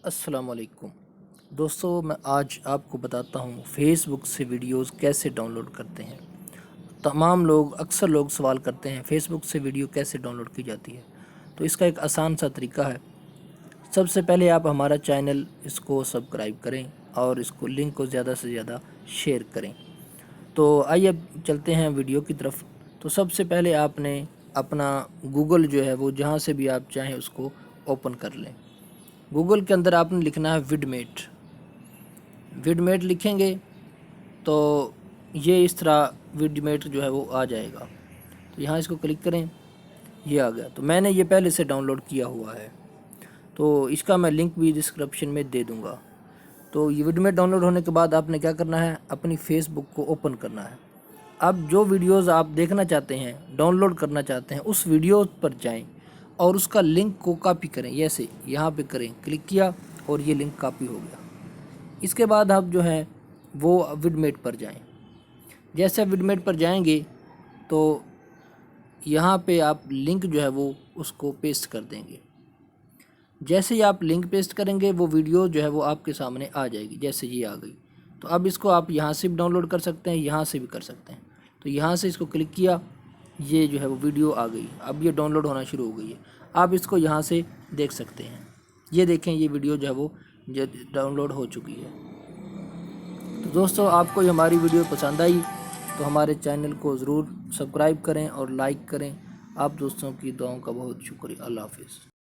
السلام علیکم دوستو، میں آج آپ کو بتاتا ہوں فیس بک سے ویڈیوز کیسے ڈاؤن لوڈ کرتے ہیں۔ اکثر لوگ سوال کرتے ہیں فیس بک سے ویڈیو کیسے ڈاؤن لوڈ کی جاتی ہے۔ تو اس کا ایک آسان سا طریقہ ہے۔ سب سے پہلے آپ ہمارا چینل اس کو سبسکرائب کریں اور اس کو لنک کو زیادہ سے زیادہ شیئر کریں۔ تو آئیے اب چلتے ہیں ویڈیو کی طرف۔ تو سب سے پہلے آپ نے اپنا گوگل جو ہے وہ جہاں سے بھی آپ چاہیں اس کو اوپن کر لیں۔ گوگل کے اندر آپ نے لکھنا ہے ویڈ میٹ لکھیں گے تو یہ اس طرح ویڈ میٹ جو ہے وہ آ جائے گا۔ تو یہاں اس کو کلک کریں، یہ آ گیا۔ تو میں نے یہ پہلے سے ڈاؤن لوڈ کیا ہوا ہے، تو اس کا میں لنک بھی ڈسکرپشن میں دے دوں گا۔ تو یہ ویڈ میٹ ڈاؤن لوڈ ہونے کے بعد آپ نے کیا کرنا ہے، اپنی فیس بک کو اوپن کرنا ہے۔ اب جو ویڈیوز آپ دیکھنا چاہتے ہیں، ڈاؤن لوڈ کرنا چاہتے ہیں، اس ویڈیو پر جائیں اور اس کا لنک کو کاپی کریں۔ جیسے یہاں پہ کریں، کلک کیا اور یہ لنک کاپی ہو گیا۔ اس کے بعد آپ جو ہے وہ ویڈ میٹ پر جائیں۔ جیسے ویڈ میٹ پر جائیں گے تو یہاں پہ آپ لنک جو ہے وہ اس کو پیسٹ کر دیں گے۔ جیسے ہی آپ لنک پیسٹ کریں گے وہ ویڈیو جو ہے وہ آپ کے سامنے آ جائے گی، جیسے یہ آ گئی۔ تو اب اس کو آپ یہاں سے بھی ڈاؤن لوڈ کر سکتے ہیں، یہاں سے بھی کر سکتے ہیں۔ تو یہاں سے اس کو کلک کیا، یہ جو ہے وہ ویڈیو آ گئی۔ اب یہ ڈاؤن لوڈ ہونا شروع ہو گئی ہے۔ آپ اس کو یہاں سے دیکھ سکتے ہیں۔ یہ دیکھیں، یہ ویڈیو جو ہے وہ ڈاؤن لوڈ ہو چکی ہے۔ تو دوستو، آپ کو یہ ہماری ویڈیو پسند آئی تو ہمارے چینل کو ضرور سبسکرائب کریں اور لائک کریں۔ آپ دوستوں کی دعاؤں کا بہت شکریہ۔ اللہ حافظ۔